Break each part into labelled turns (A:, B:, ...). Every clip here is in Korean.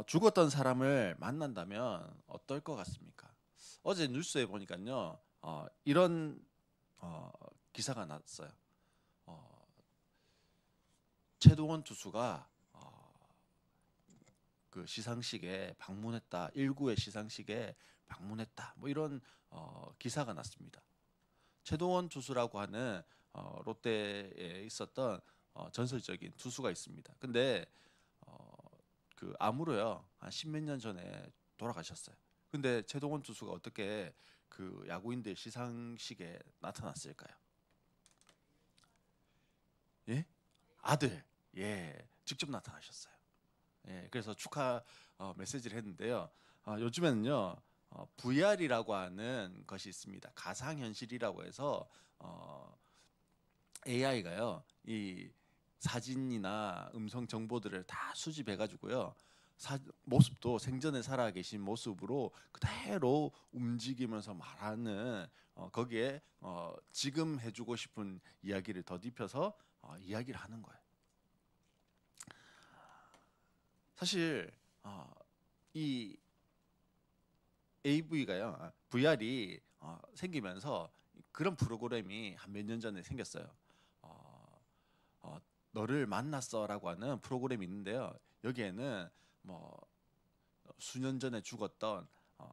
A: 죽었던 사람을 만난다면 어떨 것 같습니까? 어제 뉴스에 보니까요, 이런 기사가 났어요. 어, 최동원 투수가 그 시상식에 방문했다, 1구의 시상식에 방문했다, 뭐 이런 기사가 났습니다. 최동원 투수라고 하는 롯데에 있었던 전설적인 투수가 있습니다. 근데 어, 그 암으로요 한 십몇 년 전에 돌아가셨어요. 근데 최동원 투수가 어떻게 그 야구인들 시상식에 나타났을까요? 예? 아들. 예, 직접 나타나셨어요. 예, 그래서 축하 메시지를 했는데요. 요즘에는요, VR이라고 하는 것이 있습니다. 가상현실이라고 해서 AI가요, 이 사진이나 음성 정보들을 다 수집해 가지고요. 모습도 생전에 살아 계신 모습으로 그대로 움직이면서 말하는 거기에 지금 해주고 싶은 이야기를 덧입혀서 이야기를 하는 거예요. 사실 이 AV가요, VR이 생기면서 그런 프로그램이 한 몇 년 전에 생겼어요. 어, 어, 너를 만났어라고 하는 프로그램이 있는데요. 여기에는 뭐 수년 전에 죽었던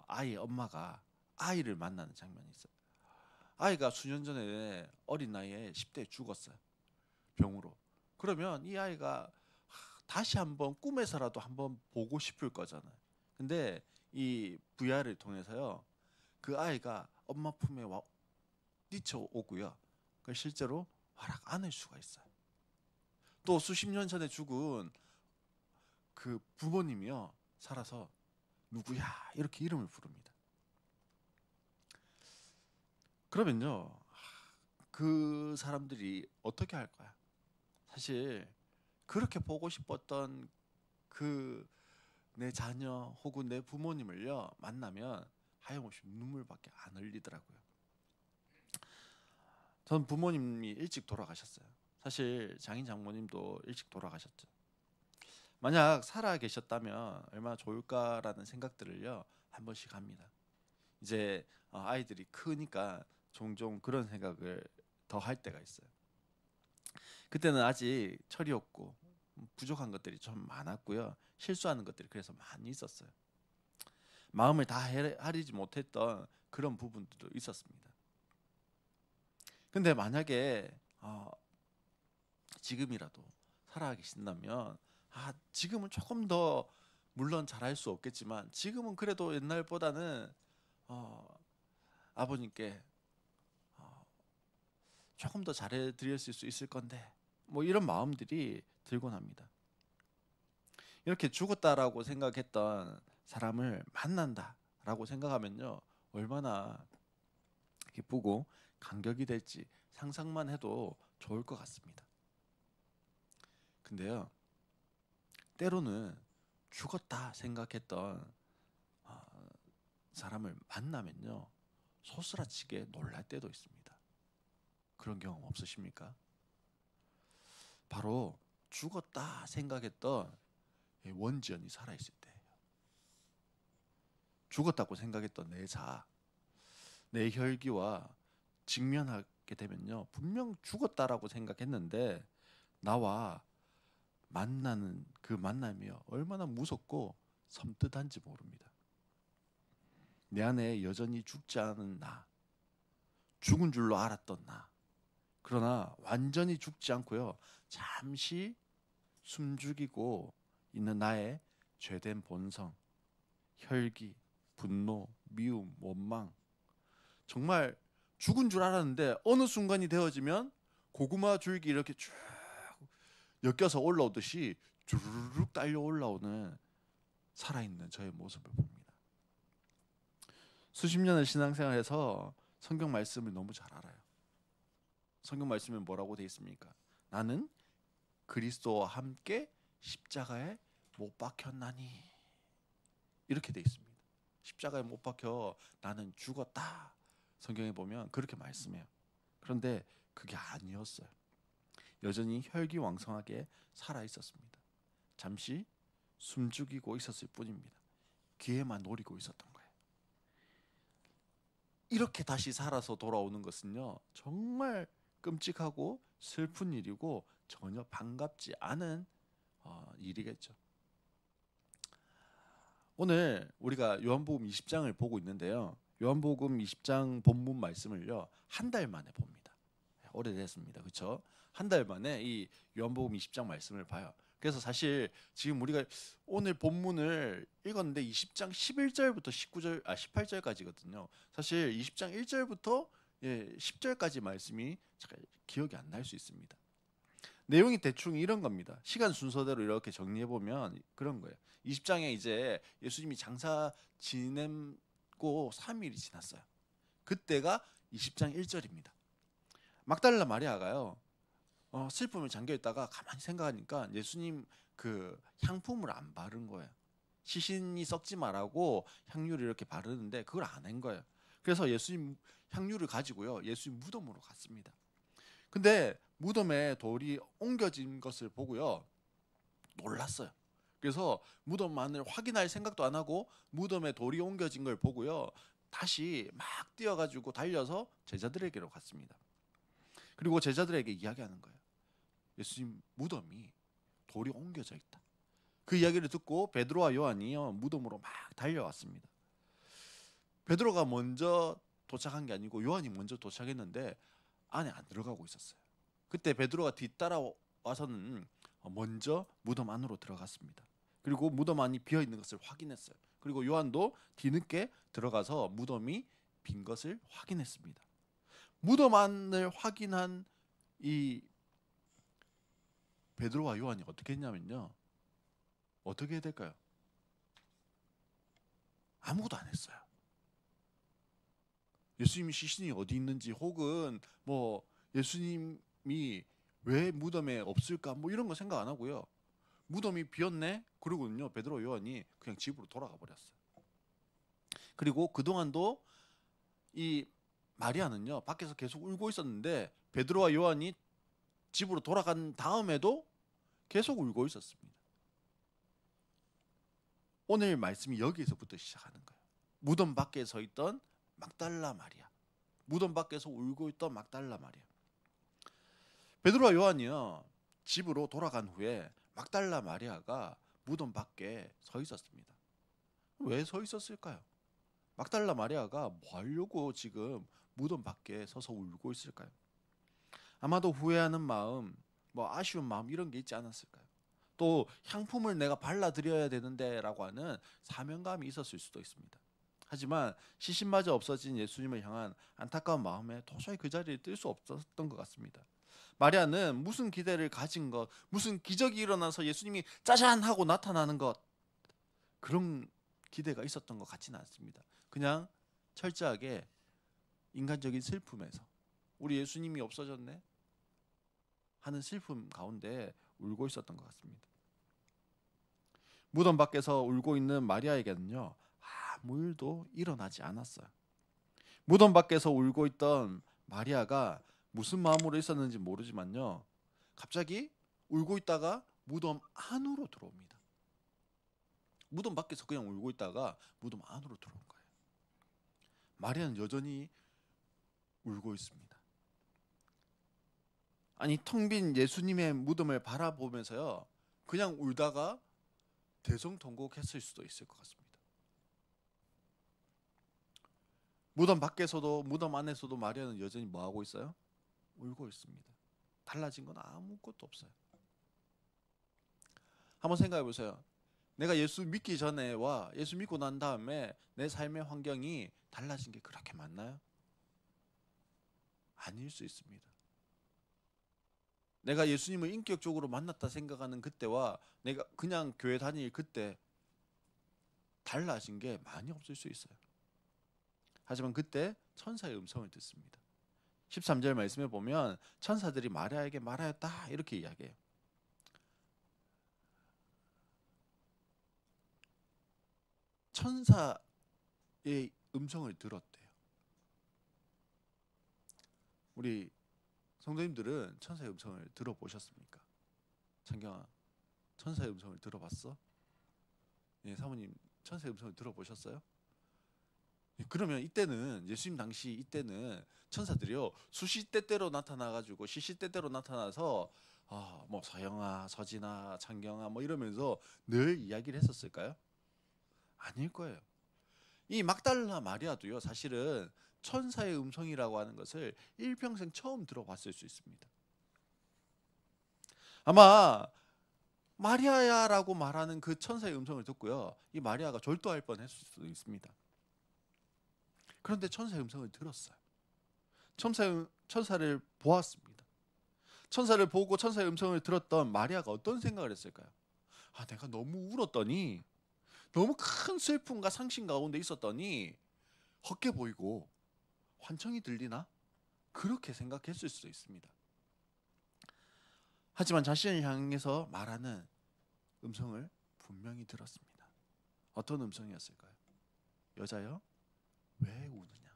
A: 아이 엄마가 아이를 만나는 장면이 있어요. 아이가 수년 전에 어린 나이에 10대에 죽었어요. 병으로. 그러면 이 아이가 다시 한번 꿈에서라도 한번 보고 싶을 거잖아요. 근데 이 VR을 통해서요, 그 아이가 엄마 품에 뛰쳐오고요. 그 실제로 허락 안을 수가 있어요. 또 수십 년 전에 죽은 그 부모님이요, 살아서 누구야 이렇게 이름을 부릅니다. 그러면요, 그 사람들이 어떻게 할 거야? 사실 그렇게 보고 싶었던 그 내 자녀 혹은 내 부모님을요 만나면 하염없이 눈물밖에 안 흘리더라고요. 전 부모님이 일찍 돌아가셨어요. 사실 장인 장모님도 일찍 돌아가셨죠. 만약 살아 계셨다면 얼마나 좋을까라는 생각들을요 한 번씩 합니다. 이제 아이들이 크니까 종종 그런 생각을 더 할 때가 있어요. 그때는 아직 철이 없고 부족한 것들이 좀 많았고요. 실수하는 것들이 그래서 많이 있었어요. 마음을 다 가리지 못했던 그런 부분들도 있었습니다. 근데 만약에 지금이라도 살아 계신다면 지금은 조금 더 물론 잘할 수 없겠지만 지금은 그래도 옛날보다는 어, 아버님께 어, 조금 더 잘해 드렸을 수 있을 건데 뭐 이런 마음들이 들곤 합니다. 이렇게 죽었다라고 생각했던 사람을 만난다라고 생각하면요 얼마나 기쁘고 감격이 될지 상상만 해도 좋을 것 같습니다. 근데요 때로는 죽었다 생각했던 사람을 만나면요 소스라치게 놀랄 때도 있습니다. 그런 경험 없으십니까? 바로 죽었다 생각했던 원지연이 살아있을 때예요. 죽었다고 생각했던 내 자아, 내 혈기와 직면하게 되면요 분명 죽었다라고 생각했는데 나와 만나는 그 만남이요 얼마나 무섭고 섬뜩한지 모릅니다. 내 안에 여전히 죽지 않은 나, 죽은 줄로 알았던 나, 그러나 완전히 죽지 않고요 잠시 숨죽이고 있는 나의 죄된 본성, 혈기, 분노, 미움, 원망, 정말 죽은 줄 알았는데 어느 순간이 되어지면 고구마 줄기 이렇게 쭉 엮여서 올라오듯이 주르륵 딸려 올라오는 살아있는 저의 모습을 봅니다. 수십 년을 신앙생활해서 성경 말씀을 너무 잘 알아요. 성경 말씀에 뭐라고 돼 있습니까? 나는 그리스도와 함께 십자가에 못 박혔나니 이렇게 돼 있습니다. 십자가에 못 박혀 나는 죽었다. 성경에 보면 그렇게 말씀해요. 그런데 그게 아니었어요. 여전히 혈기왕성하게 살아 있었습니다. 잠시 숨죽이고 있었을 뿐입니다. 기회만 노리고 있었던 거예요. 이렇게 다시 살아서 돌아오는 것은요, 정말 끔찍하고 슬픈 일이고 전혀 반갑지 않은 일이겠죠. 오늘 우리가 요한복음 20장을 보고 있는데요. 요한복음 20장 본문 말씀을요, 한 달 만에 봅니다. 오래됐습니다. 그렇죠? 한 달 만에 이 요한복음 20장 말씀을 봐요. 그래서 사실 지금 우리가 오늘 본문을 읽었는데 20장 11절부터 18절까지거든요. 사실 20장 1절부터 10절까지 말씀이 잘 기억이 안 날 수 있습니다. 내용이 대충 이런 겁니다. 시간 순서대로 이렇게 정리해 보면 그런 거예요. 20장에 이제 예수님이 장사 지내고 3일이 지났어요. 그때가 20장 1절입니다. 막달라 마리아가요, 슬픔에 잠겨 있다가 가만히 생각하니까 예수님 그 향품을 안 바른 거예요. 시신이 썩지 말라고 향유를 이렇게 바르는데 그걸 안 한 거예요. 그래서 예수님 향유를 가지고요, 예수님 무덤으로 갔습니다. 근데 무덤에 돌이 옮겨진 것을 보고요, 놀랐어요. 그래서 무덤 안을 확인할 생각도 안 하고 무덤에 돌이 옮겨진 걸 보고요, 다시 막 뛰어가지고 달려서 제자들에게로 갔습니다. 그리고 제자들에게 이야기하는 거예요. 예수님 무덤이 돌이 옮겨져 있다. 그 이야기를 듣고 베드로와 요한이요, 무덤으로 막 달려왔습니다. 베드로가 먼저 도착한 게 아니고 요한이 먼저 도착했는데 안에 안 들어가고 있었어요. 그때 베드로가 뒤따라와서는 먼저 무덤 안으로 들어갔습니다. 그리고 무덤 안이 비어 있는 것을 확인했어요. 그리고 요한도 뒤늦게 들어가서 무덤이 빈 것을 확인했습니다. 무덤 안을 확인한 이 베드로와 요한이 어떻게 했냐면요, 어떻게 해야 될까요? 아무것도 안 했어요. 예수님이 시신이 어디 있는지, 혹은 뭐 예수님이 왜 무덤에 없을까, 뭐 이런 거 생각 안 하고요, 무덤이 비었네 그러고는요, 베드로 요한이 그냥 집으로 돌아가 버렸어요. 그리고 그동안도 이 마리아는요, 밖에서 계속 울고 있었는데 베드로와 요한이 집으로 돌아간 다음에도 계속 울고 있었습니다. 오늘 말씀이 여기에서부터 시작하는 거예요. 무덤 밖에 서 있던 막달라 마리아, 무덤 밖에서 울고 있던 막달라 마리아. 베드로와 요한이요, 집으로 돌아간 후에 막달라 마리아가 무덤 밖에 서 있었습니다. 왜 서 있었을까요? 막달라 마리아가 뭐 하려고 지금 무덤 밖에 서서 울고 있을까요? 아마도 후회하는 마음, 뭐 아쉬운 마음, 이런 게 있지 않았을까요? 또 향품을 내가 발라드려야 되는데 라고 하는 사명감이 있었을 수도 있습니다. 하지만 시신마저 없어진 예수님을 향한 안타까운 마음에 도저히 그 자리에 뜰 수 없었던 것 같습니다. 마리아는 무슨 기대를 가진 것, 무슨 기적이 일어나서 예수님이 짜잔 하고 나타나는 것, 그런 기대가 있었던 것 같지는 않습니다. 그냥 철저하게 인간적인 슬픔에서 우리 예수님이 없어졌네 하는 슬픔 가운데 울고 있었던 것 같습니다. 무덤 밖에서 울고 있는 마리아에게는요, 아무 일도 일어나지 않았어요. 무덤 밖에서 울고 있던 마리아가 무슨 마음으로 있었는지 모르지만요, 갑자기 울고 있다가 무덤 안으로 들어옵니다. 무덤 밖에서 그냥 울고 있다가 무덤 안으로 들어온 거예요. 마리아는 여전히 울고 있습니다. 아니, 텅 빈 예수님의 무덤을 바라보면서요, 그냥 울다가 대성통곡했을 수도 있을 것 같습니다. 무덤 밖에서도 무덤 안에서도 마리아는 여전히 뭐 하고 있어요? 울고 있습니다. 달라진 건 아무것도 없어요. 한번 생각해 보세요. 내가 예수 믿기 전에와 예수 믿고 난 다음에 내 삶의 환경이 달라진 게 그렇게 많나요? 아닐 수 있습니다. 내가 예수님을 인격적으로 만났다 생각하는 그때와 내가 그냥 교회 다닐 그때 달라진 게 많이 없을 수 있어요. 하지만 그때 천사의 음성을 듣습니다. 13절 말씀에 보면 천사들이 마리아에게 말하였다 이렇게 이야기해요. 천사의 음성을 들었대요. 우리 성도님들은 천사의 음성을 들어보셨습니까? 창경아, 천사의 음성을 들어봤어? 예, 사모님 천사의 음성을 들어보셨어요? 예, 그러면 이때는 예수님 당시 이때는 천사들이요 수시때때로 나타나가지고 시시때때로 나타나서 뭐 서영아, 서진아, 창경아 뭐 이러면서 늘 이야기를 했었을까요? 아닐 거예요. 이 막달라 마리아도요 사실은 천사의 음성이라고 하는 것을 일평생 처음 들어봤을 수 있습니다. 아마 마리아야라고 말하는 그 천사의 음성을 듣고요 이 마리아가 졸도할 뻔했을 수도 있습니다. 그런데 천사의 음성을 들었어요. 천사를 보았습니다. 천사를 보고 천사의 음성을 들었던 마리아가 어떤 생각을 했을까요? 내가 너무 울었더니 너무 큰 슬픔과 상심 가운데 있었더니 헛게 보이고 환청이 들리나? 그렇게 생각했을 수도 있습니다. 하지만 자신을 향해서 말하는 음성을 분명히 들었습니다. 어떤 음성이었을까요? 여자여 왜 우느냐?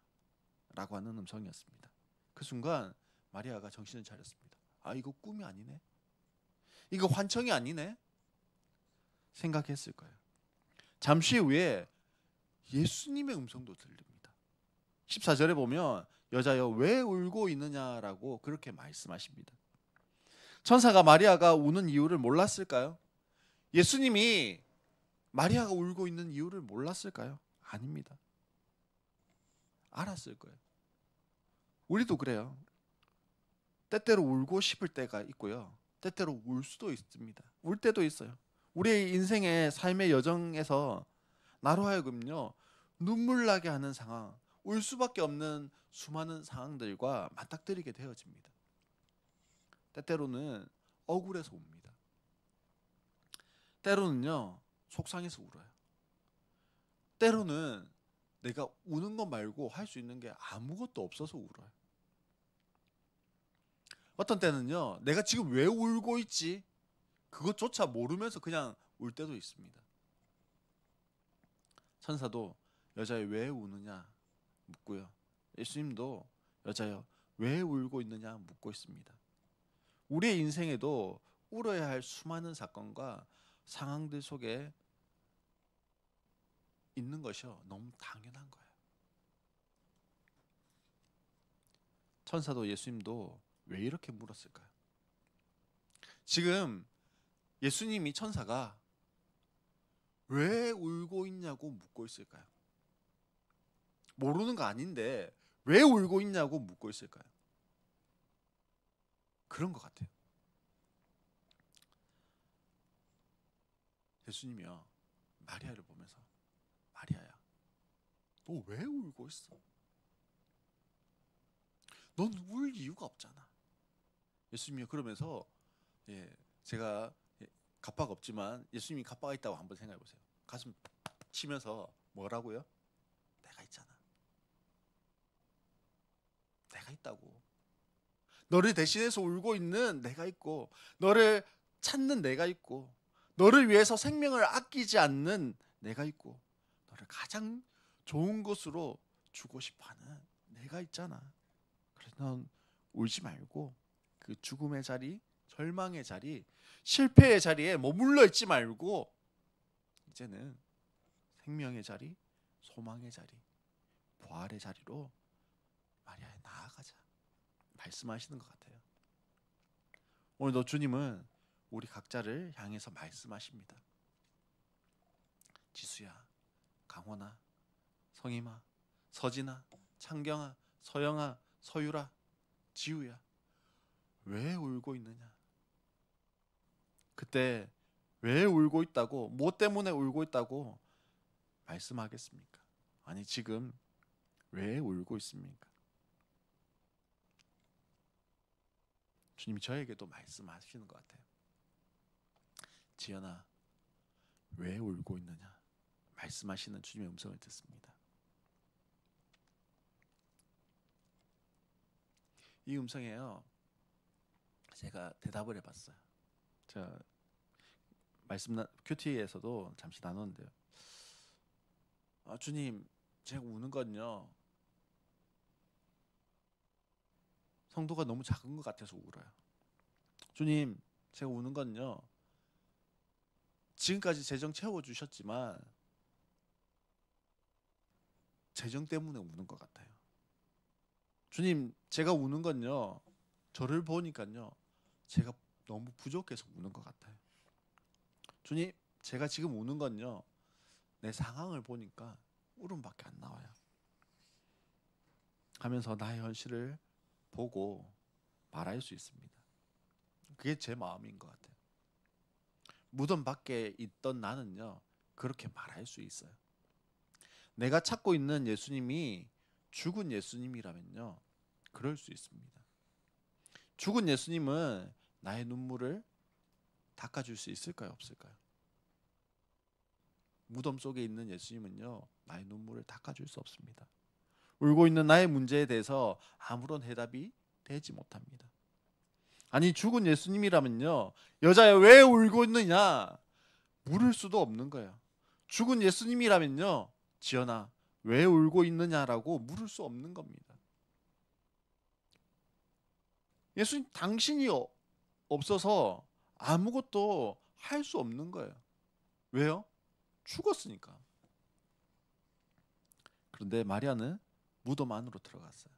A: 라고 하는 음성이었습니다. 그 순간 마리아가 정신을 차렸습니다. 이거 꿈이 아니네. 이거 환청이 아니네. 생각했을 거예요. 잠시 후에 예수님의 음성도 들립니다. 14절에 보면 여자여 왜 울고 있느냐라고 그렇게 말씀하십니다. 천사가 마리아가 우는 이유를 몰랐을까요? 예수님이 마리아가 울고 있는 이유를 몰랐을까요? 아닙니다. 알았을 거예요. 우리도 그래요. 때때로 울고 싶을 때가 있고요. 때때로 울 수도 있습니다. 울 때도 있어요. 우리의 인생의 삶의 여정에서 나로 하여금요 눈물 나게 하는 상황, 울 수밖에 없는 수많은 상황들과 맞닥뜨리게 되어집니다. 때때로는 억울해서 웁니다. 때로는요 속상해서 울어요. 때로는 내가 우는 것 말고 할 수 있는 게 아무것도 없어서 울어요. 어떤 때는요 내가 지금 왜 울고 있지? 그것조차 모르면서 그냥 울 때도 있습니다. 천사도 여자여 왜 우느냐 묻고요. 예수님도 여자여 왜 울고 있느냐 묻고 있습니다. 우리의 인생에도 울어야 할 수많은 사건과 상황들 속에 있는 것이요 너무 당연한 거예요. 천사도 예수님도 왜 이렇게 물었을까요? 지금 예수님이 천사가 왜 울고 있냐고 묻고 있을까요? 모르는 거 아닌데 왜 울고 있냐고 묻고 있을까요? 그런 것 같아요. 예수님이요 마리아를 보면서 마리아야 너 왜 울고 있어? 넌 울 이유가 없잖아. 예수님이 그러면서 제가 갑바가 없지만 예수님이 갑바가 있다고 한번 생각해 보세요. 가슴 팍팍 치면서 뭐라고요? 내가 있잖아. 내가 있다고. 너를 대신해서 울고 있는 내가 있고 너를 찾는 내가 있고 너를 위해서 생명을 아끼지 않는 내가 있고 너를 가장 좋은 곳으로 주고 싶어하는 내가 있잖아. 그래서 넌 울지 말고 그 죽음의 자리, 절망의 자리, 실패의 자리에 머물러 있지 말고 이제는 생명의 자리, 소망의 자리, 부활의 자리로 마리아에 나아가자 말씀하시는 것 같아요. 오늘도 주님은 우리 각자를 향해서 말씀하십니다. 지수야, 강원아, 성임아, 서진아, 창경아, 서영아, 서유라, 지우야 왜 울고 있느냐? 그때 왜 울고 있다고, 뭐 때문에 울고 있다고 말씀하겠습니까? 아니 지금 왜 울고 있습니까? 주님이 저에게도 말씀하시는 것 같아요. 지연아 왜 울고 있느냐? 말씀하시는 주님의 음성을 듣습니다. 이 음성에요 제가 대답을 해봤어요. 제가 큐티에서도 잠시 나눴는데요. 주님 제가 우는 건요 성도가 너무 작은 것 같아서 울어요. 주님 제가 우는 건요 지금까지 재정 채워주셨지만 재정 때문에 우는 것 같아요. 주님, 제가 우는 건요, 저를 보니까요, 제가 너무 부족해서 우는 것 같아요. 주님, 제가 지금 우는 건요, 내 상황을 보니까 울음밖에 안 나와요. 하면서 나의 현실을 보고 말할 수 있습니다. 그게 제 마음인 것 같아요. 무덤 밖에 있던 나는요, 그렇게 말할 수 있어요. 내가 찾고 있는 예수님이 죽은 예수님이라면요, 그럴 수 있습니다. 죽은 예수님은 나의 눈물을 닦아줄 수 있을까요, 없을까요? 무덤 속에 있는 예수님은요, 나의 눈물을 닦아줄 수 없습니다. 울고 있는 나의 문제에 대해서 아무런 해답이 되지 못합니다. 아니, 죽은 예수님이라면요, 여자야 왜 울고 있느냐 물을 수도 없는 거예요. 죽은 예수님이라면요, 지연아 왜 울고 있느냐라고 물을 수 없는 겁니다. 예수님, 당신이 없어서 아무것도 할 수 없는 거예요. 왜요? 죽었으니까. 그런데 마리아는 무덤 안으로 들어갔어요.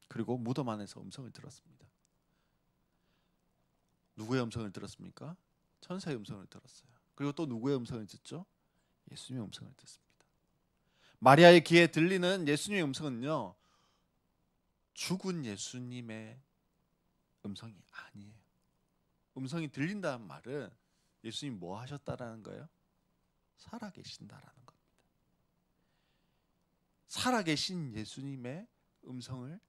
A: 그리고 무덤 안에서 음성을 들었습니다. 누구의 음성을 들었습니까? 천사의 음성을 들었어요. 그리고 또 누구의 음성을 듣죠? 예수님의 음성을 듣습니다. 마리아의 귀에 들리는 예수님의 음성은요, 죽은 예수님의 음성이 아니에요. 음성이 들린다는 말은 예수님 뭐 하셨다라는 거예요? 살아계신다라는 겁니다. 살아계신 예수님의 음성을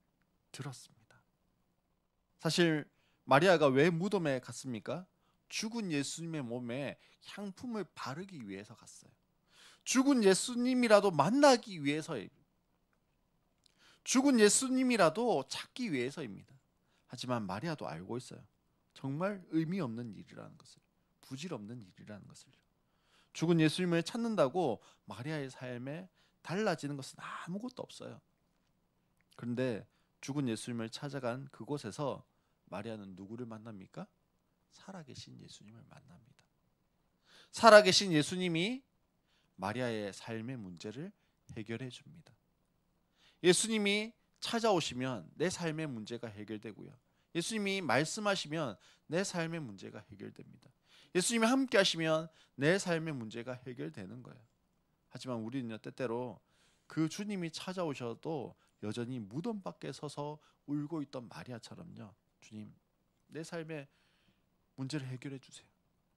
A: 들었습니다. 사실 마리아가 왜 무덤에 갔습니까? 죽은 예수님의 몸에 향품을 바르기 위해서 갔어요. 죽은 예수님이라도 만나기 위해서입니다. 죽은 예수님이라도 찾기 위해서입니다. 하지만 마리아도 알고 있어요. 정말 의미 없는 일이라는 것을, 부질없는 일이라는 것을. 죽은 예수님을 찾는다고 마리아의 삶에 달라지는 것은 아무것도 없어요. 그런데 죽은 예수님을 찾아간 그곳에서 마리아는 누구를 만납니까? 살아계신 예수님을 만납니다. 살아계신 예수님이 마리아의 삶의 문제를 해결해 줍니다. 예수님이 찾아오시면 내 삶의 문제가 해결되고요. 예수님이 말씀하시면 내 삶의 문제가 해결됩니다. 예수님이 함께 하시면 내 삶의 문제가 해결되는 거예요. 하지만 우리는요, 때때로 그 주님이 찾아오셔도 여전히 무덤 밖에 서서 울고 있던 마리아처럼요, 주님, 내 삶의 문제를 해결해 주세요.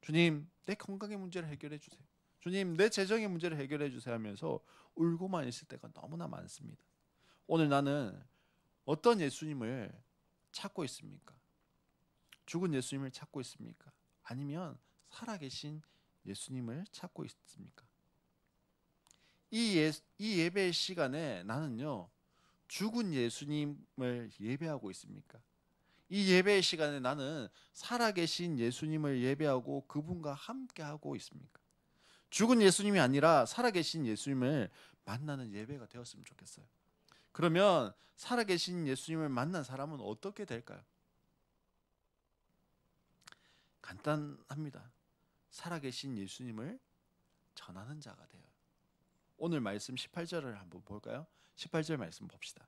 A: 주님, 내 건강의 문제를 해결해 주세요. 주님, 내 재정의 문제를 해결해 주세요 하면서 울고만 있을 때가 너무나 많습니다. 오늘 나는 어떤 예수님을 찾고 있습니까? 죽은 예수님을 찾고 있습니까? 아니면 살아계신 예수님을 찾고 있습니까? 이 예배 시간에 나는요, 죽은 예수님을 예배하고 있습니까? 이 예배 시간에 나는 살아계신 예수님을 예배하고 그분과 함께하고 있습니까? 죽은 예수님이 아니라 살아계신 예수님을 만나는 예배가 되었으면 좋겠어요. 그러면 살아계신 예수님을 만난 사람은 어떻게 될까요? 간단합니다. 살아계신 예수님을 전하는 자가 돼요. 오늘 말씀 18절을 한번 볼까요? 18절 말씀 봅시다.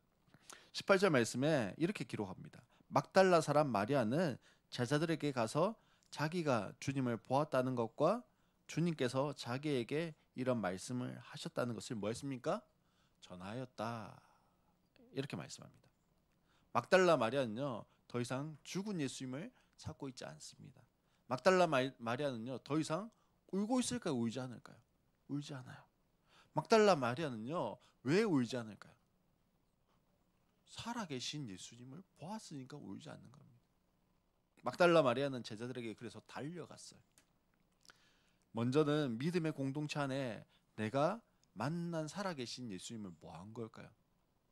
A: 18절 말씀에 이렇게 기록합니다. 막달라 사람 마리아는 제자들에게 가서 자기가 주님을 보았다는 것과 주님께서 자기에게 이런 말씀을 하셨다는 것을 뭐 했습니까? 전하였다. 이렇게 말씀합니다. 막달라 마리아는요, 더 이상 죽은 예수님을 찾고 있지 않습니다. 막달라 마리아는요, 더 이상 울고 있을까요? 울지 않을까요? 울지 않아요. 막달라 마리아는요, 왜 울지 않을까요? 살아계신 예수님을 보았으니까 울지 않는 겁니다. 막달라 마리아는 제자들에게 그래서 달려갔어요. 먼저는 믿음의 공동체 안에 내가 만난 살아계신 예수님을 뭐 한 걸까요?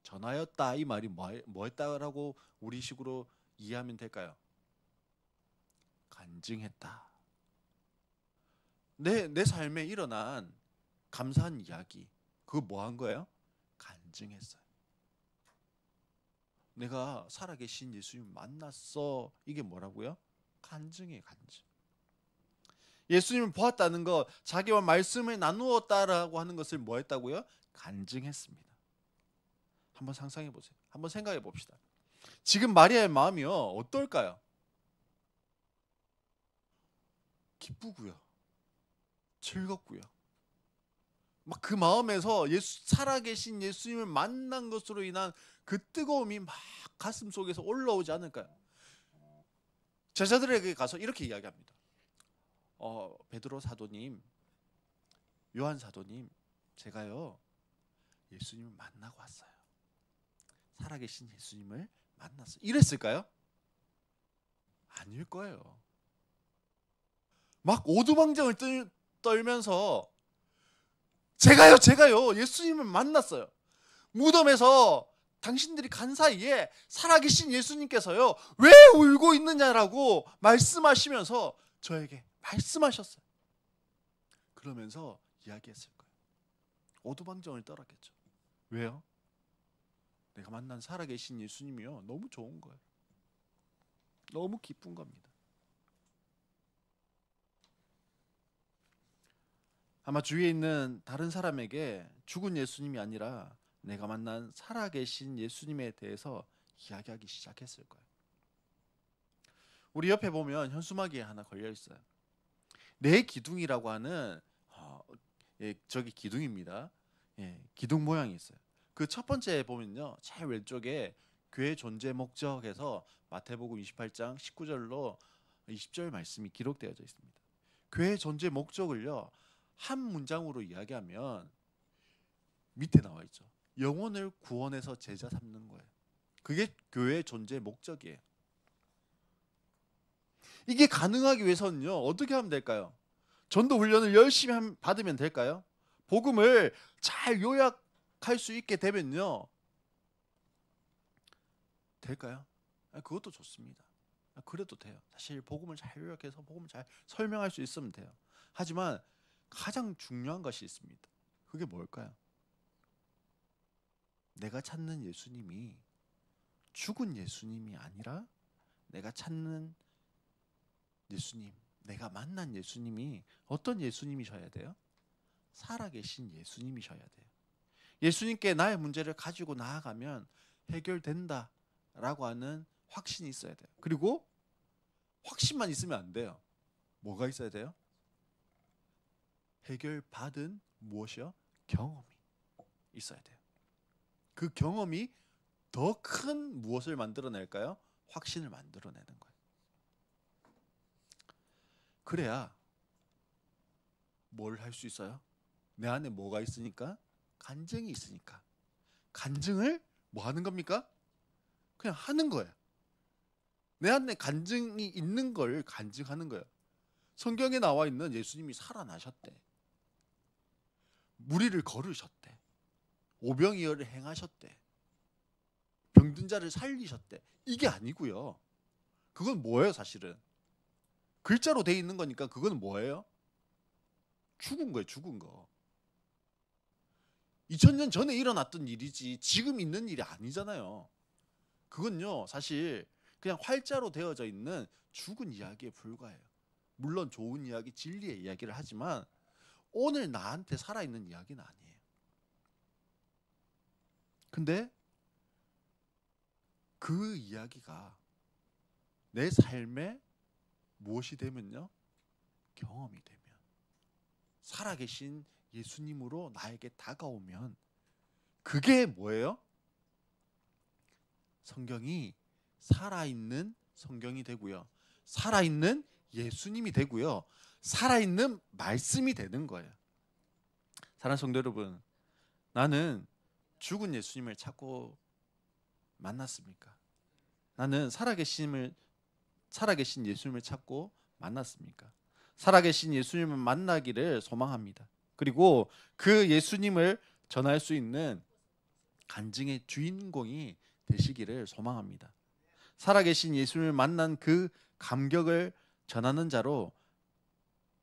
A: 전하였다, 이 말이 뭐 했다라고 우리식으로 이해하면 될까요? 간증했다. 내 삶에 일어난 감사한 이야기, 그거 뭐 한 거예요? 간증했어요. 내가 살아계신 예수님 만났어. 이게 뭐라고요? 간증이에요, 간증. 예수님을 보았다는 것, 자기와 말씀을 나누었다라고 하는 것을 뭐 했다고요? 간증했습니다. 한번 상상해 보세요. 한번 생각해 봅시다. 지금 마리아의 마음이요, 어떨까요? 기쁘고요, 즐겁고요. 막 그 마음에서 살아계신 예수님을 만난 것으로 인한 그 뜨거움이 막 가슴 속에서 올라오지 않을까요? 제자들에게 가서 이렇게 이야기합니다. 베드로 사도님, 요한 사도님, 제가요 예수님을 만나고 왔어요. 살아계신 예수님을 만났어요. 이랬을까요? 아닐 거예요. 막 오두방정을 떨면서 제가요 예수님을 만났어요. 무덤에서 당신들이 간 사이에 살아계신 예수님께서요 왜 울고 있느냐라고 말씀하시면서 저에게 말씀하셨어요. 그러면서 이야기했을 거예요. 오두방정을 떨었겠죠. 왜요? 내가 만난 살아계신 예수님이요 너무 좋은 거예요. 너무 기쁜 겁니다. 아마 주위에 있는 다른 사람에게 죽은 예수님이 아니라 내가 만난 살아계신 예수님에 대해서 이야기하기 시작했을 거예요. 우리 옆에 보면 현수막이 하나 걸려 있어요. 내 기둥이라고 하는 저기 기둥입니다. 기둥 모양이 있어요. 그 첫 번째 보면요, 제일 왼쪽에 교회 존재 목적에서 마태복음 28장 19절로 20절 말씀이 기록되어져 있습니다. 교회 존재 목적을요 한 문장으로 이야기하면 밑에 나와 있죠. 영혼을 구원해서 제자 삼는 거예요. 그게 교회의 존재 목적이에요. 이게 가능하기 위해서는요 어떻게 하면 될까요? 전도 훈련을 열심히 받으면 될까요? 복음을 잘 요약할 수 있게 되면요 될까요? 그것도 좋습니다. 그래도 돼요. 사실 복음을 잘 요약해서 복음을 잘 설명할 수 있으면 돼요. 하지만 가장 중요한 것이 있습니다. 그게 뭘까요? 내가 찾는 예수님이 죽은 예수님이 아니라 내가 찾는 예수님, 내가 만난 예수님이 어떤 예수님이셔야 돼요? 살아계신 예수님이셔야 돼요. 예수님께 나의 문제를 가지고 나아가면 해결된다라고 하는 확신이 있어야 돼요. 그리고 확신만 있으면 안 돼요. 뭐가 있어야 돼요? 해결받은 무엇이요? 경험이 있어야 돼요. 그 경험이 더 큰 무엇을 만들어낼까요? 확신을 만들어내는 거예요. 그래야 뭘 할 수 있어요? 내 안에 뭐가 있으니까? 간증이 있으니까. 간증을 뭐 하는 겁니까? 그냥 하는 거예요. 내 안에 간증이 있는 걸 간증하는 거예요. 성경에 나와 있는 예수님이 살아나셨대. 무리를 걸으셨대. 오병이어를 행하셨대. 병든 자를 살리셨대. 이게 아니고요. 그건 뭐예요, 사실은? 글자로 돼 있는 거니까 그건 뭐예요? 죽은 거예요, 죽은 거. 2000년 전에 일어났던 일이지 지금 있는 일이 아니잖아요. 그건요, 사실 그냥 활자로 되어져 있는 죽은 이야기에 불과해요. 물론 좋은 이야기, 진리의 이야기를 하지만 오늘 나한테 살아있는 이야기는 아니에요. 근데 그 이야기가 내 삶에 무엇이 되면요? 경험이 되면, 살아계신 예수님으로 나에게 다가오면 그게 뭐예요? 성경이 살아있는 성경이 되고요. 살아있는 예수님이 되고요. 살아있는 말씀이 되는 거예요. 사랑하는 성도 여러분, 나는 죽은 예수님을 찾고 만났습니까? 나는 살아계신 예수님을 찾고 만났습니까? 살아계신 예수님을 만나기를 소망합니다. 그리고 그 예수님을 전할 수 있는 간증의 주인공이 되시기를 소망합니다. 살아계신 예수님을 만난 그 감격을 전하는 자로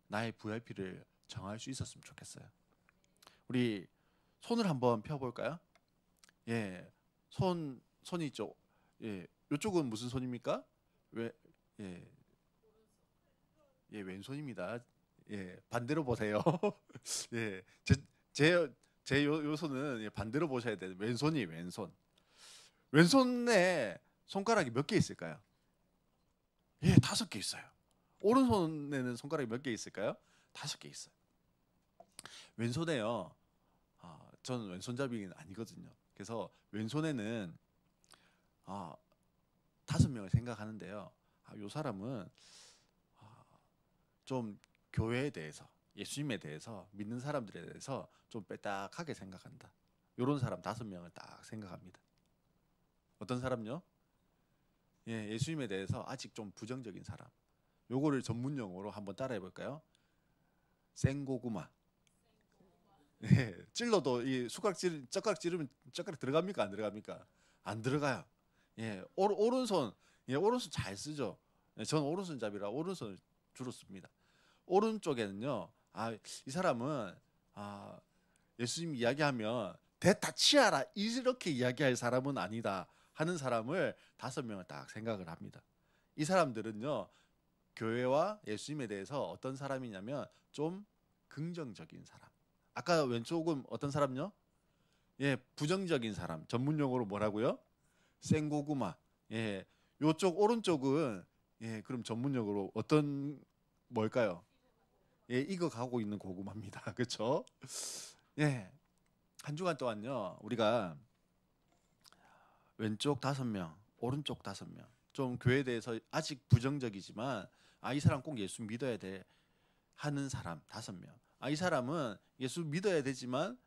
A: 나의 VIP를 정할 수 있었으면 좋겠어요. 우리 손을 한번 펴볼까요? 예, 손이 있죠. 예, 이쪽은 무슨 손입니까? 왜, 예, 왼손입니다. 예, 반대로 보세요. 예, 제 요소는 예, 반대로 보셔야 돼요. 왼손이 왼손. 왼손에 손가락이 몇 개 있을까요? 예, 5개 있어요. 오른손에는 손가락이 몇 개 있을까요? 5개 있어요. 왼손에요. 저는 왼손잡이는 아니거든요. 그래서 왼손에는 아, 5명을 생각하는데요. 요 사람은 아, 좀 교회에 대해서, 예수님에 대해서, 믿는 사람들에 대해서 좀 빼딱하게 생각한다. 요런 사람 5명을 딱 생각합니다. 어떤 사람요? 예, 예수님에 대해서 아직 좀 부정적인 사람. 요거를 전문 용어로 한번 따라해 볼까요? 생고구마. 예, 찔러도 이 젓가락 찌르면 젓가락 들어갑니까? 안 들어갑니까? 안 들어가요. 예, 오른손, 예, 오른손 잘 쓰죠. 예, 저는 오른손잡이라 오른손을 주로 씁니다. 오른쪽에는요, 이 사람은 아, 예수님 이야기하면 대타 치아라 이렇게 이야기할 사람은 아니다 하는 사람을 5명을 딱 생각을 합니다. 이 사람들은요, 교회와 예수님에 대해서 어떤 사람이냐면 좀 긍정적인 사람. 아까 왼쪽은 어떤 사람요? 예, 부정적인 사람. 전문 용어로 뭐라고요? 생고구마. 예, 요쪽 오른쪽은 예, 그럼 전문 용어로 어떤 뭘까요? 예, 익어가고 있는 고구마입니다. 그렇죠? 예, 한 주간 동안요, 우리가 왼쪽 5명, 오른쪽 5명. 좀 교회에 대해서 아직 부정적이지만 이 사람 꼭 예수 믿어야 돼 하는 사람 5명. 이 사람은 예수 믿어야 되지만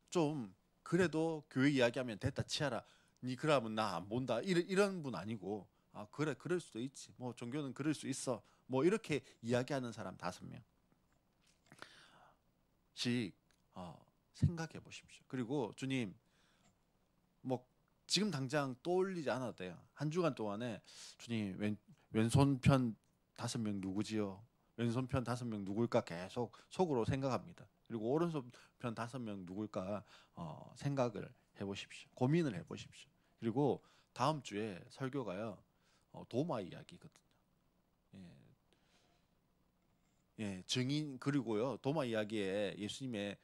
A: 좀 그래도 교회 이야기하면 됐다 치아라. 니 그러면 나 안 본다. 이런 분 아니고 그래 그럴 수도 있지. 뭐 종교는 그럴 수 있어. 뭐 이렇게 이야기하는 사람 5명씩 생각해 보십시오. 그리고 주님 뭐 지금 당장 떠올리지 않아도 돼요. 한 주간 동안에 주님 왼손편 5명 누구지요? 왼손편 5명 누굴까 계속 속으로 생각합니다. 그리고 오른손편 5명 누굴까 생각을 해보십시오. 고민을 해보십시오. 그리고 다음 주에 설교가요, 도마 이야기거든요. 예, 예, 증인. 그리고요 도마 이야기에 예수님의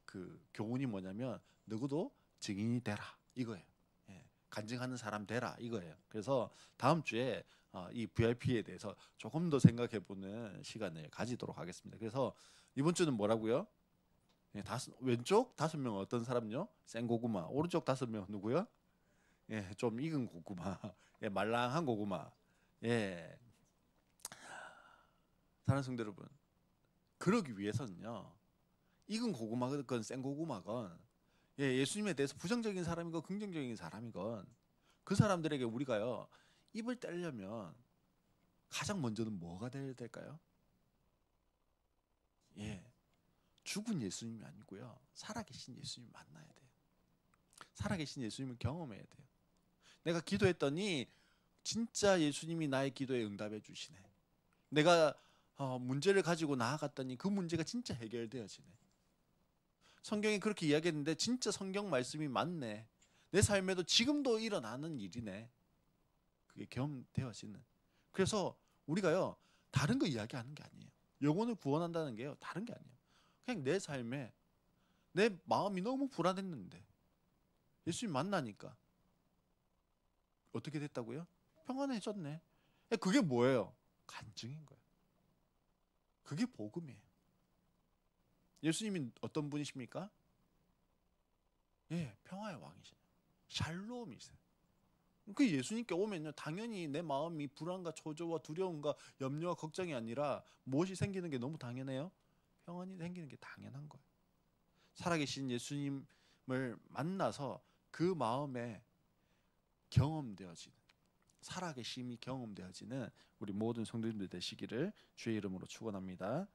A: 그 교훈이 뭐냐면 누구도 증인이 되라 이거예요. 예, 간증하는 사람 되라 이거예요. 그래서 다음 주에 이 VIP에 대해서 조금 더 생각해보는 시간을 가지도록 하겠습니다. 그래서 이번 주는 뭐라고요? 예, 왼쪽 5명 어떤 사람요? 생고구마. 오른쪽 5명 누구요? 예, 좀 익은 고구마. 예, 말랑한 고구마. 예, 사랑하는 성도 여러분, 그러기 위해서는요, 익은 고구마건 생고구마건, 예, 예수님에 대해서 부정적인 사람이건 긍정적인 사람이건 그 사람들에게 우리가요 입을 떼려면 가장 먼저는 뭐가 돼야 될까요? 예, 죽은 예수님이 아니고요, 살아계신 예수님 만나야 돼요. 살아계신 예수님을 경험해야 돼요. 내가 기도했더니 진짜 예수님이 나의 기도에 응답해 주시네. 내가 문제를 가지고 나아갔더니 그 문제가 진짜 해결되어지네. 성경이 그렇게 이야기했는데 진짜 성경 말씀이 맞네. 내 삶에도 지금도 일어나는 일이네. 그게 경험되어지는. 그래서 우리가요 다른 거 이야기하는 게 아니에요. 영혼을 구원한다는 게요 다른 게 아니에요. 그냥 내 삶에 내 마음이 너무 불안했는데 예수님 만나니까 어떻게 됐다고요? 평안해졌네. 그게 뭐예요? 간증인 거예요. 그게 복음이에요. 예수님이 어떤 분이십니까? 예, 평화의 왕이시죠. 샬롬이세요. 그 예수님께 오면요 당연히 내 마음이 불안과 초조와 두려움과 염려와 걱정이 아니라 무엇이 생기는 게 너무 당연해요? 평안이 생기는 게 당연한 거예요. 살아계신 예수님을 만나서 그 마음에 경험되어지는, 살아계심이 경험되어지는 우리 모든 성도님들 되시기를 주의 이름으로 축원합니다.